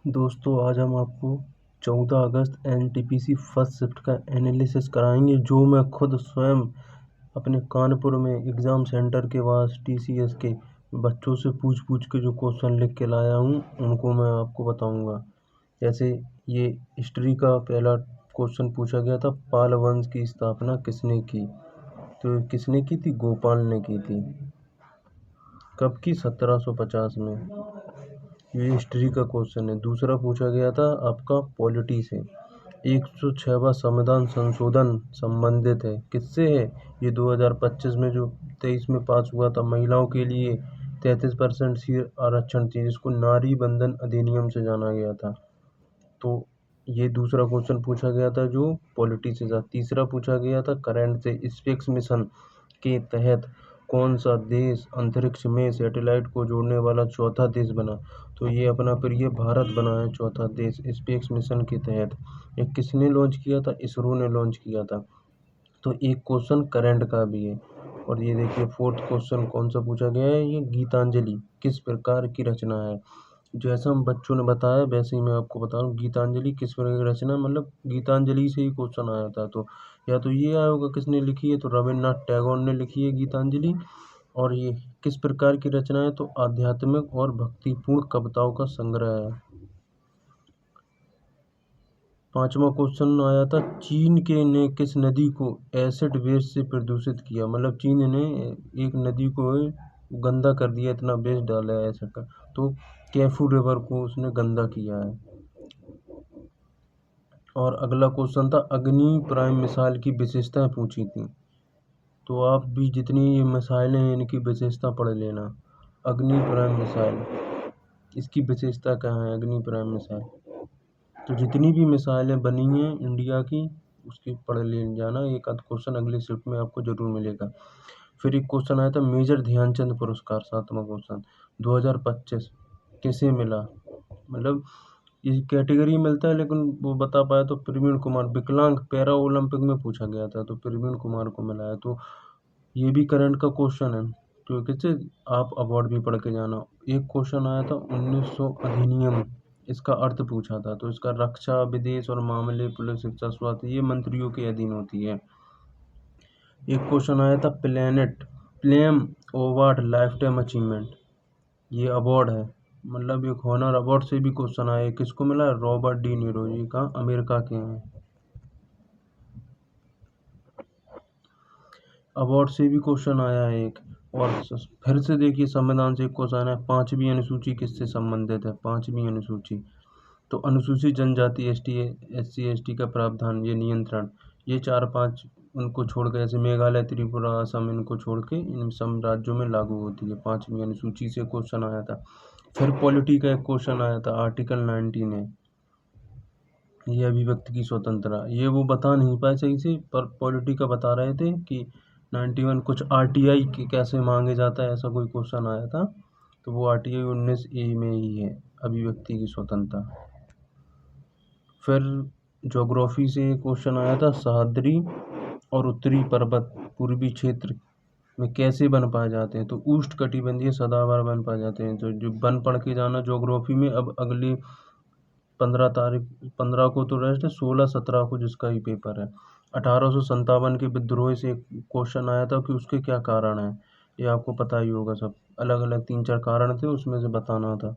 दोस्तों आज हम आपको 14 अगस्त एनटीपीसी फर्स्ट शिफ्ट का एनालिसिस कराएंगे, जो मैं खुद स्वयं अपने कानपुर में एग्ज़ाम सेंटर के पास टीसीएस के बच्चों से पूछ के जो क्वेश्चन लिख के लाया हूँ उनको मैं आपको बताऊंगा। जैसे ये हिस्ट्री का पहला क्वेश्चन पूछा गया था, पाल वंश की स्थापना किसने की? तो किसने की थी? गोपाल ने की थी। कब की? 1750 में। ये हिस्ट्री का क्वेश्चन है। दूसरा पूछा गया था आपका पॉलिटी से, 106वां संविधान संशोधन संबंधित है किससे है? ये 2025 में जो 23 में पास हुआ था, महिलाओं के लिए 33% सीट आरक्षण थी, जिसको नारी बंधन अधिनियम से जाना गया था। तो ये दूसरा क्वेश्चन पूछा गया था जो पॉलिटी से था। तीसरा पूछा गया था करंट से, स्पेस मिशन के तहत कौन सा देश अंतरिक्ष में सैटेलाइट को जोड़ने वाला चौथा देश बना? तो ये अपना प्रिय भारत बना है चौथा देश स्पेस मिशन के तहत। ये किसने लॉन्च किया था? इसरो ने लॉन्च किया था। तो एक क्वेश्चन करंट का भी है। और ये देखिए फोर्थ क्वेश्चन कौन सा पूछा गया है, ये गीतांजलि किस प्रकार की रचना है? जैसा हम बच्चों ने बताया वैसे ही मैं आपको बता रहा हूँ, गीतांजलि किस प्रकार की रचना, मतलब गीतांजलि से ही क्वेश्चन आया था। तो या तो ये आया होगा किसने लिखी है, तो रविन्द्रनाथ टैगोर ने लिखी है गीतांजलि। और ये किस प्रकार की रचना है, तो आध्यात्मिक और भक्तिपूर्ण कविताओं का संग्रह है। पांचवा क्वेश्चन आया था, चीन के ने किस नदी को एसिड वेस्ट से प्रदूषित किया? मतलब चीन ने एक नदी को गंदा कर दिया, इतना वेस्ट डाला है एसिड का। तो कैफू रिवर को उसने गंदा किया है। और अगला क्वेश्चन था, अग्नि प्राइम मिसाइल की विशेषताएं पूछी थी। तो आप भी जितनी ये मिसाइलें हैं इनकी विशेषता पढ़ लेना। अग्नि प्राइम मिसाइल, इसकी विशेषता क्या है? अग्नि प्राइम मिसाइल, तो जितनी भी मिसाइलें बनी हैं इंडिया की उसकी पढ़ ले जाना। एक आध क्वेश्चन अगले शिफ्ट में आपको जरूर मिलेगा। फिर एक क्वेश्चन आया था मेजर ध्यानचंद पुरस्कार, सातवां क्वेश्चन, 2025 किसे मिला? मतलब इस कैटेगरी मिलता है, लेकिन वो बता पाया तो प्रवीण कुमार, विकलांग पैरा ओलंपिक में पूछा गया था, तो प्रवीण कुमार को मिला है। तो ये भी करंट का क्वेश्चन है, तो किससे आप अवार्ड भी पढ़ के जाना। एक क्वेश्चन आया था 1900 अधिनियम, इसका अर्थ पूछा था। तो इसका रक्षा, विदेश और मामले, पुलिस, शिक्षा, स्वास्थ्य, ये मंत्रियों के अधीन होती है। एक क्वेश्चन आया था प्लेनेट प्लेम अवार्ड लाइफ टाइम अचीवमेंट, ये अवार्ड है, मतलब एक हॉनर अवार्ड से भी क्वेश्चन आया। किसको मिला? रॉबर्ट डी नीरो जी का, अमेरिका के हैं। अवार्ड से भी क्वेश्चन आया है एक। और फिर से देखिए संविधान से एक क्वेश्चन है, पांचवी अनुसूची किससे संबंधित है? पांचवी अनुसूची, तो अनुसूचित जनजाति SC ST का प्रावधान, ये नियंत्रण, ये चार पांच उनको छोड़ के, जैसे मेघालय, त्रिपुरा, असम, इनको छोड़ के इन सब राज्यों में लागू होती है। पांचवी अनुसूची से क्वेश्चन आया था। फिर पॉलिटी का एक क्वेश्चन आया था, आर्टिकल 19 है, ये अभिव्यक्ति की स्वतंत्रता, ये वो बता नहीं पाए सही से, पर पॉलिटी का बता रहे थे कि 91 कुछ RTI के कैसे मांगे जाता है, ऐसा कोई क्वेश्चन आया था। तो वो RTI 19A में ही है, अभिव्यक्ति की स्वतंत्रता। फिर ज्योग्राफी से क्वेश्चन आया था, सह्याद्री और उत्तरी पर्वत पूर्वी क्षेत्र में कैसे बन पाए जाते हैं? तो उष्णकटिबंधीय सदाबहार बन पाए जाते हैं। तो जो बन पढ़ के जाना ज्योग्राफी में। अब अगली 15 को तो रेस्ट है, 16-17 को जिसका ही पेपर है। 1857 के विद्रोह से एक क्वेश्चन आया था कि उसके क्या कारण है, ये आपको पता ही होगा। सब अलग अलग 3-4 कारण थे, उसमें से बताना था।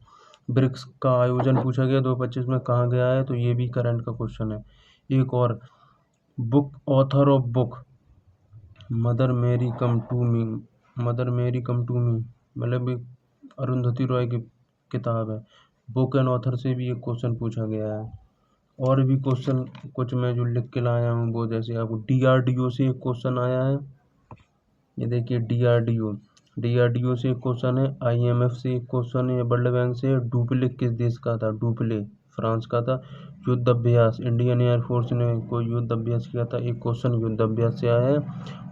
ब्रिक्स का आयोजन पूछा गया 2025 में, कहाँ गया है? तो ये भी करंट का क्वेश्चन है। एक और, book author of book mother मेरी कम टू मी, मदर मेरी कम टू मी, मतलब एक अरुंधति रॉय की किताब है। बुक एंड ऑथर से भी एक क्वेश्चन पूछा गया है। और भी क्वेश्चन कुछ मैं जो लिख के लाया हूँ वो, जैसे आपको DRDO से एक क्वेश्चन आया है, ये देखिए DRDO से एक क्वेश्चन है, IMF से एक क्वेश्चन है, वर्ल्ड बैंक से। डुप्ले किस देश का था? डुप्ले फ्रांस का था। युद्ध अभ्यास, इंडियन एयरफोर्स ने कोई युद्ध अभ्यास किया था, एक क्वेश्चन युद्ध अभ्यास से आया है।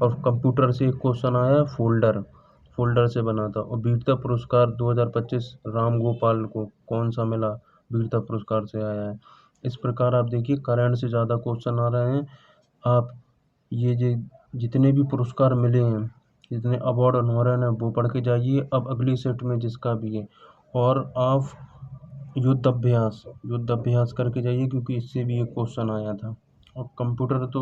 और कंप्यूटर से एक क्वेश्चन आया, फोल्डर से बना था। और वीरता पुरस्कार 2025 राम गोपाल को कौन सा मिला? वीरता पुरस्कार से आया है। इस प्रकार आप देखिए करंट से ज़्यादा क्वेश्चन आ रहे हैं। आप ये जितने भी पुरस्कार मिले हैं, जितने अवार्ड ऑनर हैं, वो पढ़ के जाइए अब अगली सेट में जिसका भी है। और आप युद्ध अभ्यास करके जाइए, क्योंकि इससे भी एक क्वेश्चन आया था। और कंप्यूटर तो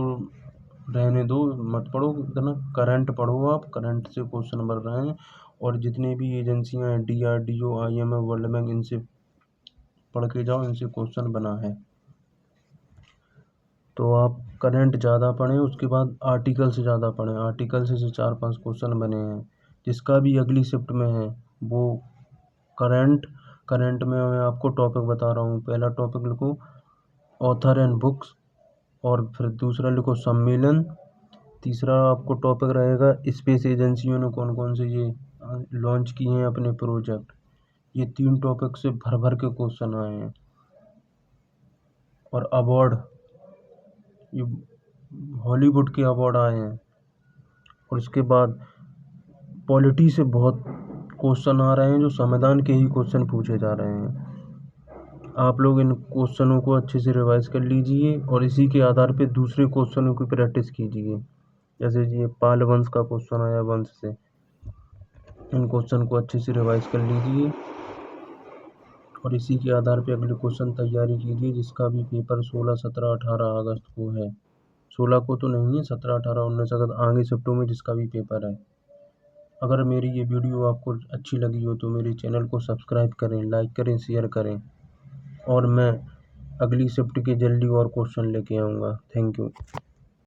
रहने दो, मत पढ़ो इतना, करंट पढ़ो, आप करंट से क्वेश्चन बन रहे हैं। और जितनी भी एजेंसियां हैं, DRDO, IMF, वर्ल्ड बैंक, इनसे पढ़ के जाओ, इनसे क्वेश्चन बना है। तो आप करंट ज़्यादा पढ़ें, उसके बाद आर्टिकल से ज़्यादा पढ़ें। आर्टिकल से 4-5 क्वेश्चन बने हैं, जिसका भी अगली शिफ्ट में है वो करंट में मैं आपको टॉपिक बता रहा हूँ। पहला टॉपिक लिखो ऑथर एंड बुक्स, और फिर दूसरा लिखो सम्मेलन। तीसरा आपको टॉपिक रहेगा स्पेस एजेंसियों ने कौन कौन से ये लॉन्च किए हैं अपने प्रोजेक्ट। ये 3 टॉपिक से भर भर के क्वेश्चन आए हैं। और अवार्ड, ये हॉलीवुड के अवार्ड आए हैं। और इसके बाद पॉलिटी से बहुत क्वेश्चन आ रहे हैं, जो संविधान के ही क्वेश्चन पूछे जा रहे हैं। आप लोग इन क्वेश्चनों को अच्छे से रिवाइज कर लीजिए, और इसी के आधार पे दूसरे क्वेश्चनों की प्रैक्टिस कीजिए। जैसे ये पाल वंश का क्वेश्चन आया, वंश से, इन क्वेश्चन को अच्छे से रिवाइज कर लीजिए, और इसी के आधार पे अगले क्वेश्चन तैयारी कीजिए, जिसका भी पेपर 16, 17, 18 अगस्त को है। 16 को तो नहीं है, 17, 18, 19 अगस्त आगे शिफ्टों में जिसका भी पेपर है। अगर मेरी ये वीडियो आपको अच्छी लगी हो तो मेरे चैनल को सब्सक्राइब करें, लाइक करें, शेयर करें, और मैं अगली शिफ्ट के जल्दी और क्वेश्चन लेके आऊँगा। Thank you.